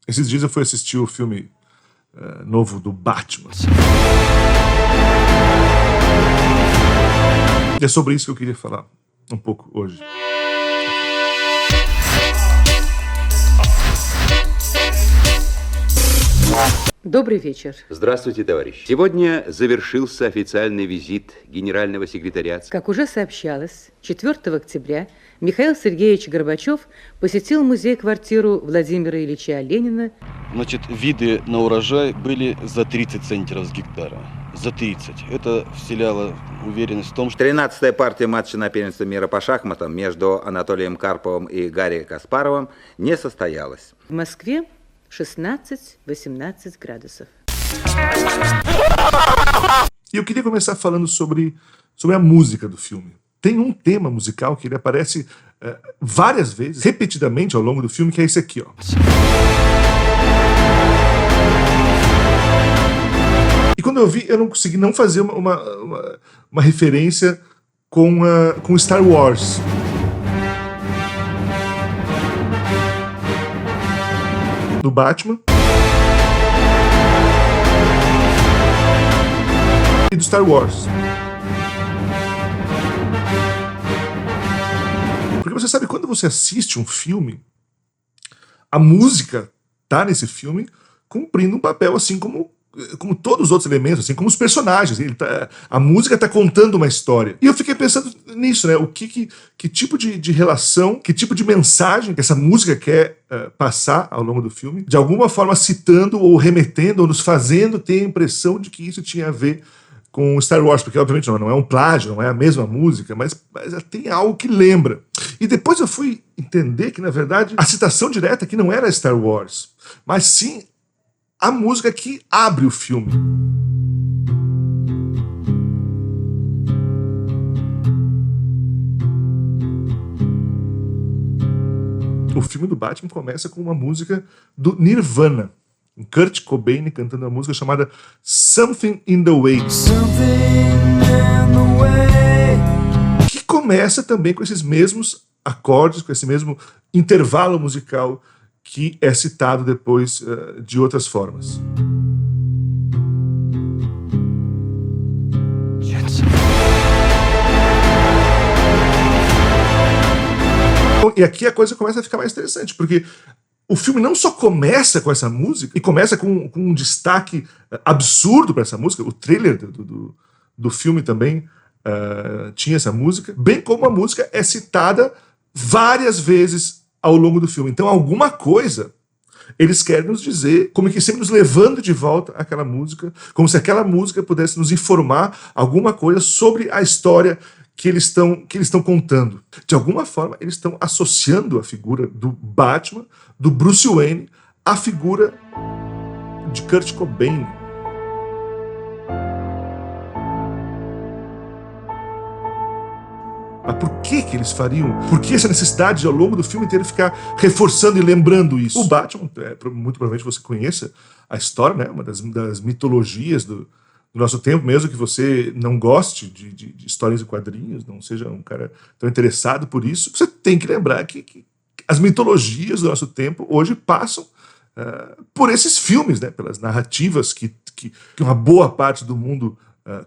Esses dias eu fui assistir o filme novo do Batman. E é sobre isso que eu queria falar um pouco hoje. Добрый вечер. Здравствуйте, товарищ. Сегодня завершился официальный визит генерального секретаря. Как уже сообщалось, 4 октября Михаил Сергеевич Горбачев посетил музей-квартиру Владимира Ильича Ленина. Значит, виды на урожай были за 30 центнеров с гектара. За 30. Это вселяло уверенность в том, что... 13-я партия матча на первенство мира по шахматам между Анатолием Карповым и Гарри Каспаровым не состоялась. В Москве 16-18 graus. E eu queria começar falando sobre a música do filme. Tem um tema musical que ele aparece várias vezes, repetidamente ao longo do filme, que é esse aqui, ó. E quando eu vi, eu não consegui não fazer uma referência com Star Wars. Do Batman e do Star Wars. Porque você sabe, quando você assiste um filme, a música tá nesse filme cumprindo um papel assim como todos os outros elementos, assim como os personagens. A música está contando uma história. E eu fiquei pensando nisso, né? Que tipo de relação, que tipo de mensagem que essa música quer passar ao longo do filme, de alguma forma citando ou remetendo ou nos fazendo ter a impressão de que isso tinha a ver com Star Wars, porque obviamente não é um plágio, não é a mesma música, mas tem algo que lembra. E depois eu fui entender que, na verdade, a citação direta aqui não era Star Wars, mas sim a música que abre o filme. O filme do Batman começa com uma música do Nirvana, um Kurt Cobain cantando uma música chamada Something in the Way. Que começa também com esses mesmos acordes, com esse mesmo intervalo musical que é citado depois de outras formas. E aqui a coisa começa a ficar mais interessante, porque o filme não só começa com essa música, e começa com um destaque absurdo para essa música, o trailer do filme também tinha essa música, bem como a música é citada várias vezes ao longo do filme. Então alguma coisa eles querem nos dizer, como que sempre nos levando de volta àquela música, como se aquela música pudesse nos informar alguma coisa sobre a história que eles estão contando. De alguma forma, eles estão associando a figura do Batman, do Bruce Wayne, à figura de Kurt Cobain. Mas por que eles fariam? Por que essa necessidade de, ao longo do filme inteiro, ficar reforçando e lembrando isso? O Batman, muito provavelmente você conheça a história, né? Uma das mitologias do nosso tempo, mesmo que você não goste de histórias e quadrinhos, não seja um cara tão interessado por isso, você tem que lembrar que as mitologias do nosso tempo hoje passam por esses filmes, né? Pelas narrativas que uma boa parte do mundo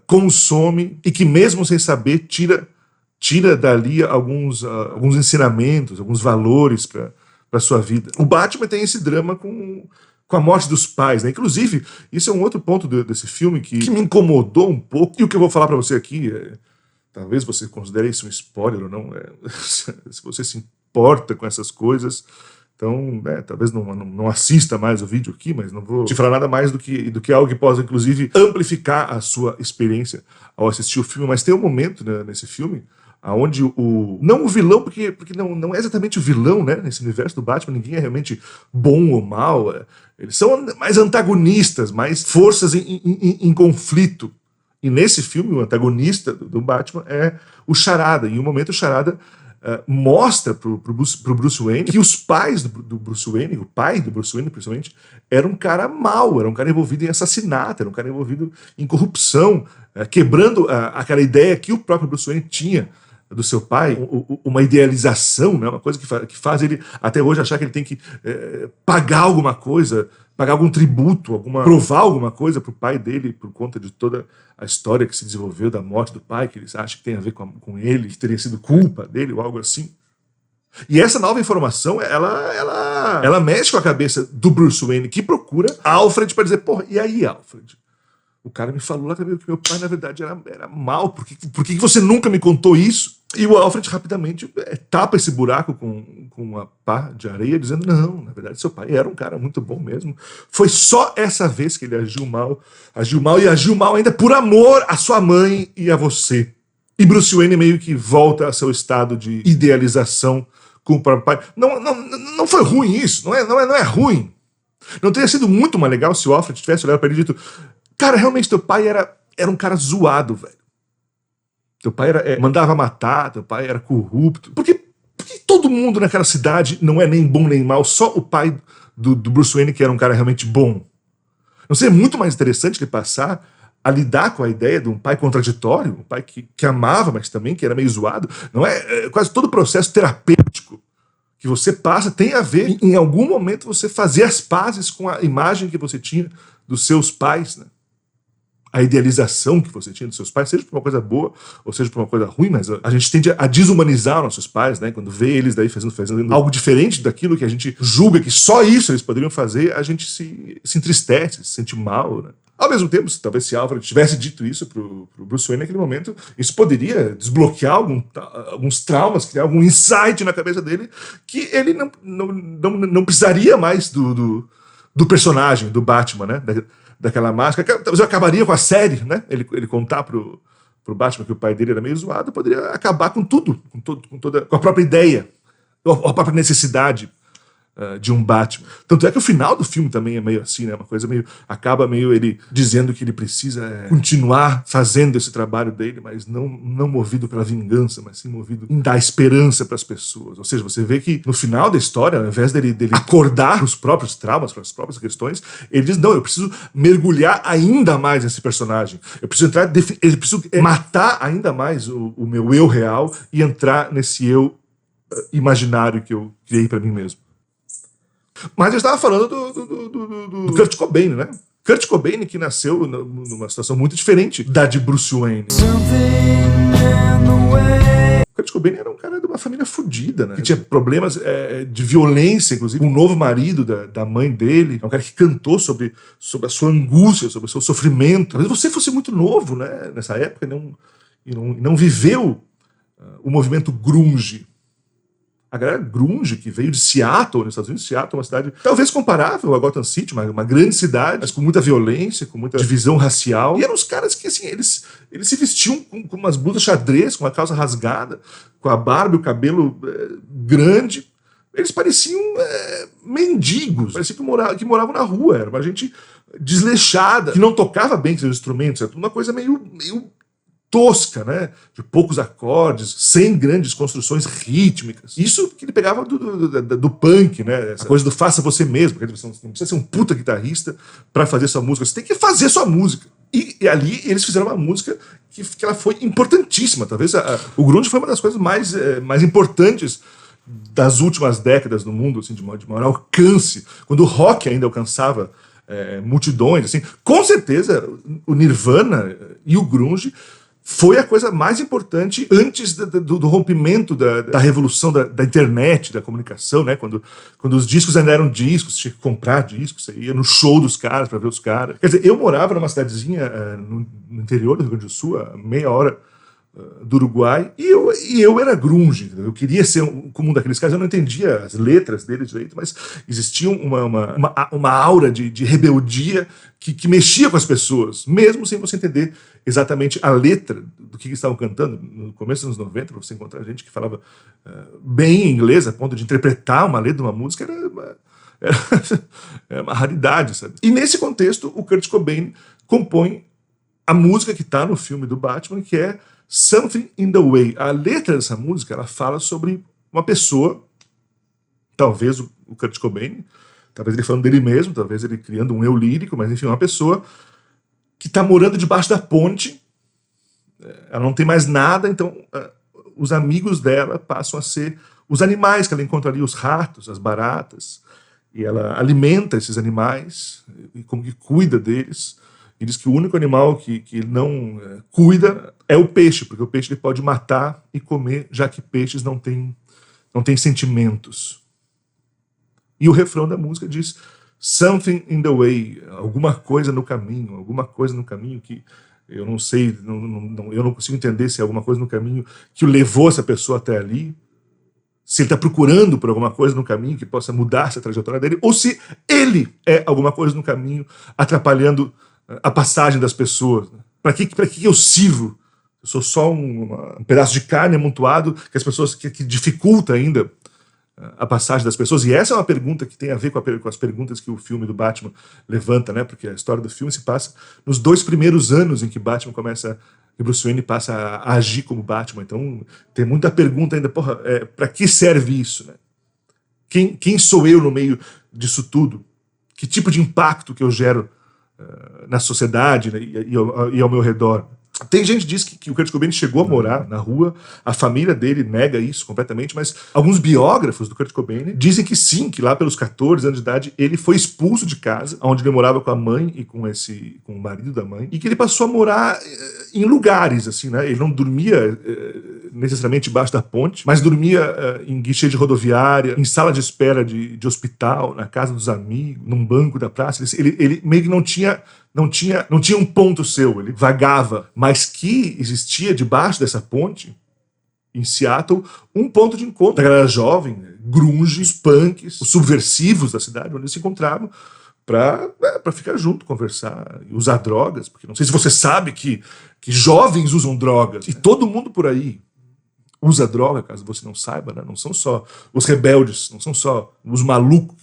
consome e que, mesmo sem saber, tira dali alguns ensinamentos, alguns valores para a sua vida. O Batman tem esse drama com a morte dos pais, né? Inclusive, isso é um outro ponto desse filme que me incomodou um pouco. E o que eu vou falar para você aqui, talvez você considere isso um spoiler ou não, se você se importa com essas coisas, então, talvez não assista mais o vídeo aqui, mas não vou te falar nada mais do que algo que possa, inclusive, amplificar a sua experiência ao assistir o filme. Mas tem um momento, né, nesse filme onde não o vilão, porque não é exatamente o vilão, né? Nesse universo do Batman, ninguém é realmente bom ou mal. Eles são mais antagonistas, mais forças em conflito. E nesse filme, o antagonista do Batman é o Charada. E em um momento o Charada mostra pro Bruce Wayne que os pais do Bruce Wayne, o pai do Bruce Wayne principalmente, era um cara mau, era um cara envolvido em assassinato, era um cara envolvido em corrupção, quebrando aquela ideia que o próprio Bruce Wayne tinha do seu pai, uma idealização, né? Uma coisa que faz ele até hoje achar que ele tem que pagar alguma coisa, pagar algum tributo, provar alguma coisa para o pai dele por conta de toda a história que se desenvolveu da morte do pai, que eles acham que tem a ver com ele, que teria sido culpa dele ou algo assim. E essa nova informação, ela mexe com a cabeça do Bruce Wayne, que procura Alfred para dizer, porra, e aí, Alfred? O cara me falou lá também que meu pai, na verdade, era mau. Por que você nunca me contou isso? E o Alfred rapidamente tapa esse buraco com uma pá de areia, dizendo, não, na verdade, seu pai era um cara muito bom mesmo. Foi só essa vez que ele agiu mal e agiu mal ainda por amor à sua mãe e a você. E Bruce Wayne meio que volta a seu estado de idealização com o próprio pai. Não foi ruim isso, não é ruim. Não teria sido muito mais legal se o Alfred tivesse olhado para ele e dito, cara, realmente teu pai era um cara zoado, velho. Teu pai mandava matar, teu pai era corrupto. Por que todo mundo naquela cidade não é nem bom nem mal, só o pai do Bruce Wayne que era um cara realmente bom? Não seria muito mais interessante ele passar a lidar com a ideia de um pai contraditório, um pai que amava, mas também que era meio zoado? Não é? Quase todo o processo terapêutico que você passa tem a ver, em algum momento, você fazer as pazes com a imagem que você tinha dos seus pais, né? A idealização que você tinha dos seus pais, seja por uma coisa boa ou seja por uma coisa ruim, mas a gente tende a desumanizar nossos pais, né? Quando vê eles daí fazendo algo diferente daquilo que a gente julga que só isso eles poderiam fazer, a gente se entristece, se sente mal, né? Ao mesmo tempo, talvez se Alfred tivesse dito isso pro Bruce Wayne naquele momento, isso poderia desbloquear alguns traumas, criar algum insight na cabeça dele que ele não precisaria mais do personagem, do Batman, né? Daquela máscara. Talvez eu acabaria com a série, né? Ele contar pro Batman que o pai dele era meio zoado, poderia acabar com tudo, com a própria ideia, a própria necessidade de um Batman. Tanto é que o final do filme também é meio assim, né? Uma coisa meio... Acaba meio ele dizendo que ele precisa continuar fazendo esse trabalho dele, mas não movido pela vingança, mas sim movido em dar esperança para as pessoas. Ou seja, você vê que no final da história, ao invés dele acordar para os próprios traumas, para as próprias questões, ele diz, não, eu preciso mergulhar ainda mais nesse personagem. Eu preciso matar ainda mais o meu eu real e entrar nesse eu imaginário que eu criei para mim mesmo. Mas eu estava falando do Kurt Cobain, né? Kurt Cobain, que nasceu numa situação muito diferente da de Bruce Wayne. Kurt Cobain era um cara de uma família fodida, né? Que tinha problemas de violência, inclusive, com o novo marido da mãe dele. É um cara que cantou sobre a sua angústia, sobre o seu sofrimento. Talvez você fosse muito novo, né? Nessa época e não viveu o movimento grunge. A galera grunge que veio de Seattle, nos Estados Unidos. Seattle é uma cidade talvez comparável a Gotham City, uma grande cidade, mas com muita violência, com muita divisão racial. E eram os caras que, assim, eles se vestiam com umas blusas xadrez, com a calça rasgada, com a barba e o cabelo grande. Eles pareciam mendigos, parecia que moravam na rua. Era uma gente desleixada, que não tocava bem seus instrumentos. Era uma coisa meio tosca, né? De poucos acordes, sem grandes construções rítmicas. Isso que ele pegava do punk, né? Essa coisa do faça você mesmo. Você não precisa ser um puta guitarrista para fazer sua música. Você tem que fazer sua música. E ali eles fizeram uma música que ela foi importantíssima. Talvez o grunge foi uma das coisas mais importantes das últimas décadas no mundo, assim, de maior alcance. Quando o rock ainda alcançava multidões, assim. Com certeza o Nirvana e o grunge foi a coisa mais importante antes do rompimento da revolução da internet, da comunicação, né? Quando os discos ainda eram discos, você tinha que comprar discos, você ia no show dos caras para ver os caras. Quer dizer, eu morava numa cidadezinha no interior do Rio Grande do Sul, a meia hora do Uruguai, e eu era grunge. Eu queria ser como um daqueles caras. Eu não entendia as letras dele direito, mas existia uma aura de rebeldia que mexia com as pessoas, mesmo sem você entender exatamente a letra do que eles estavam cantando. No começo dos anos 90, para você encontrar gente que falava bem inglês, a ponto de interpretar uma letra de uma música, era uma raridade, sabe? E nesse contexto, o Kurt Cobain compõe a música que está no filme do Batman, que é Something in the Way. A letra dessa música, ela fala sobre uma pessoa, talvez o Kurt Cobain, talvez ele falando dele mesmo, talvez ele criando um eu lírico, mas enfim, uma pessoa que está morando debaixo da ponte, ela não tem mais nada, então os amigos dela passam a ser os animais que ela encontra ali, os ratos, as baratas, e ela alimenta esses animais, e como que cuida deles. E diz que o único animal que ele não cuida é o peixe, porque o peixe ele pode matar e comer, já que peixes não têm sentimentos. E o refrão da música diz something in the way, alguma coisa no caminho que eu não sei, eu não consigo entender se é alguma coisa no caminho que o levou essa pessoa até ali, se ele está procurando por alguma coisa no caminho que possa mudar essa trajetória dele, ou se ele é alguma coisa no caminho atrapalhando a passagem das pessoas. Para que eu sirvo? Eu sou só um pedaço de carne amontoado que as pessoas que dificulta ainda a passagem das pessoas. E essa é uma pergunta que tem a ver com as perguntas que o filme do Batman levanta, né? Porque a história do filme se passa nos 2 primeiros anos em que Batman começa, que Bruce Wayne passa a agir como Batman. Então tem muita pergunta ainda, porra, para que serve isso, né? Quem sou eu no meio disso tudo? Que tipo de impacto que eu gero na sociedade, né, e ao meu redor? Tem gente que diz que o Kurt Cobain chegou a morar na rua, a família dele nega isso completamente, mas alguns biógrafos do Kurt Cobain dizem que sim, que lá pelos 14 anos de idade ele foi expulso de casa, onde ele morava com a mãe e com o marido da mãe, e que ele passou a morar em lugares, assim, né? Ele não dormia necessariamente debaixo da ponte, mas dormia em guichê de rodoviária, em sala de espera de hospital, na casa dos amigos, num banco da praça. Ele meio que não tinha um ponto seu, ele vagava, mas que existia debaixo dessa ponte, em Seattle, um ponto de encontro da galera jovem, grunge, os punks, os subversivos da cidade, onde eles se encontravam para ficar junto, conversar e usar drogas, porque não sei se você sabe que jovens usam drogas, e todo mundo por aí usa droga, caso você não saiba, né? Não são só os rebeldes, não são só os malucos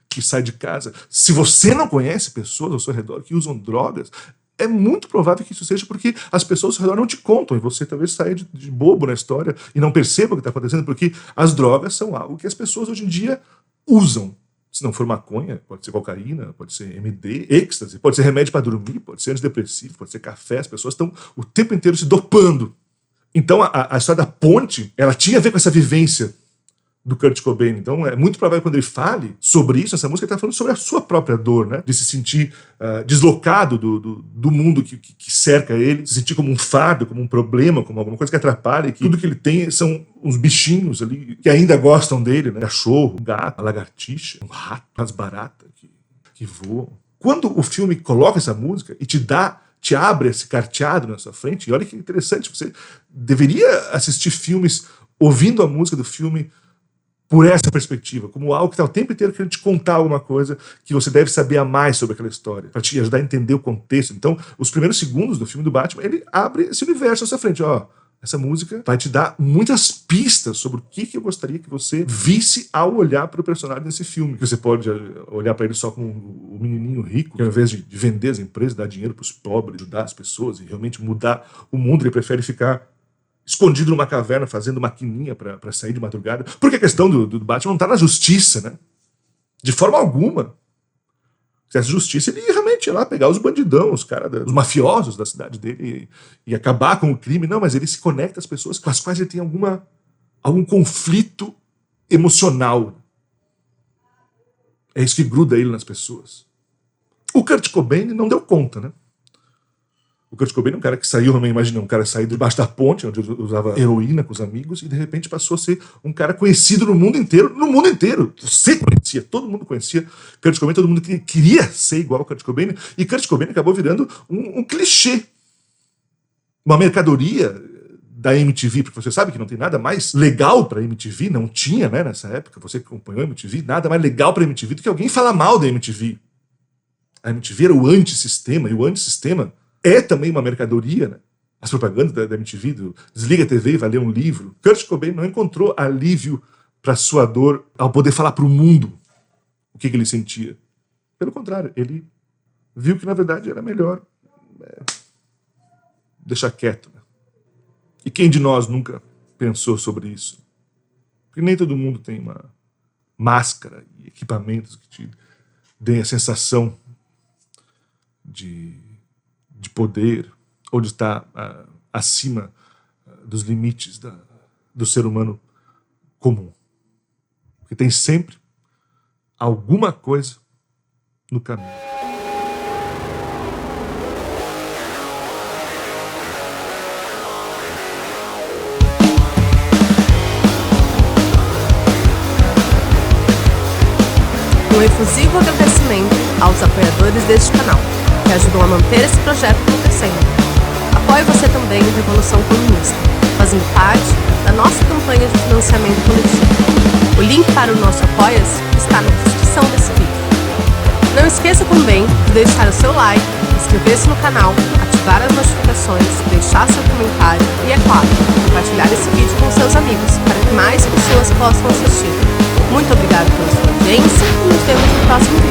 que saem de casa. Se você não conhece pessoas ao seu redor que usam drogas, é muito provável que isso seja porque as pessoas ao seu redor não te contam, e você talvez saia de bobo na história e não perceba o que está acontecendo, porque as drogas são algo que as pessoas hoje em dia usam. Se não for maconha, pode ser cocaína, pode ser MD, êxtase, pode ser remédio para dormir, pode ser antidepressivo, pode ser café. As pessoas estão o tempo inteiro se dopando. Então a história da ponte, ela tinha a ver com essa vivência do Kurt Cobain. Então é muito provável que quando ele fale sobre isso, essa música, ele está falando sobre a sua própria dor, né? De se sentir deslocado do mundo que cerca ele, se sentir como um fardo, como um problema, como alguma coisa que atrapalha, e que tudo que ele tem são uns bichinhos ali que ainda gostam dele, né? Cachorro, um gato, a lagartixa, um rato, as baratas que voam. Quando o filme coloca essa música e te abre esse carteado na sua frente, e olha que interessante, você deveria assistir filmes ouvindo a música do filme por essa perspectiva, como algo que está o tempo inteiro querendo te contar alguma coisa que você deve saber a mais sobre aquela história, para te ajudar a entender o contexto. Então, os primeiros segundos do filme do Batman, ele abre esse universo à sua frente. Ó, essa música vai te dar muitas pistas sobre o que eu gostaria que você visse ao olhar para o personagem desse filme. Que você pode olhar para ele só como o menininho rico, que ao invés de vender as empresas, dar dinheiro para os pobres, ajudar as pessoas e realmente mudar o mundo, ele prefere ficar escondido numa caverna, fazendo maquininha para sair de madrugada. Porque a questão do Batman não está na justiça, né? De forma alguma. Se essa justiça, ele realmente ia lá pegar os bandidão, os caras, os mafiosos da cidade dele e acabar com o crime. Não, mas ele se conecta às pessoas com as quais ele tem algum conflito emocional. É isso que gruda ele nas pessoas. O Kurt Cobain não deu conta, né? O Kurt Cobain é um cara que saiu, não imagina, um cara sair debaixo da ponte, onde usava heroína com os amigos, e de repente passou a ser um cara conhecido no mundo inteiro. No mundo inteiro. Você conhecia, todo mundo conhecia Kurt Cobain, todo mundo queria ser igual ao Kurt Cobain, e Kurt Cobain acabou virando um clichê. Uma mercadoria da MTV, porque você sabe que não tem nada mais legal pra MTV, não tinha, né, nessa época, você que acompanhou a MTV, nada mais legal pra MTV do que alguém falar mal da MTV. A MTV era o antissistema, e o antissistema é também uma mercadoria, né? As propagandas da MTV, desliga a TV e vai ler um livro. Kurt Cobain não encontrou alívio para sua dor ao poder falar para o mundo o que ele sentia. Pelo contrário, ele viu que na verdade era melhor deixar quieto. Né? E quem de nós nunca pensou sobre isso? Porque nem todo mundo tem uma máscara e equipamentos que te deem a sensação de poder, ou de estar acima dos limites do ser humano comum. Porque tem sempre alguma coisa no caminho. Um efusivo agradecimento aos apoiadores deste canal, que ajudam a manter esse projeto acontecendo. Apoie você também a Revolução Comunista, fazendo parte da nossa campanha de financiamento coletivo. O link para o nosso Apoia-se está na descrição desse vídeo. Não esqueça também de deixar o seu like, inscrever-se no canal, ativar as notificações, deixar seu comentário e, é claro, compartilhar esse vídeo com seus amigos, para que mais pessoas possam assistir. Muito obrigado pela sua audiência e nos vemos no próximo vídeo.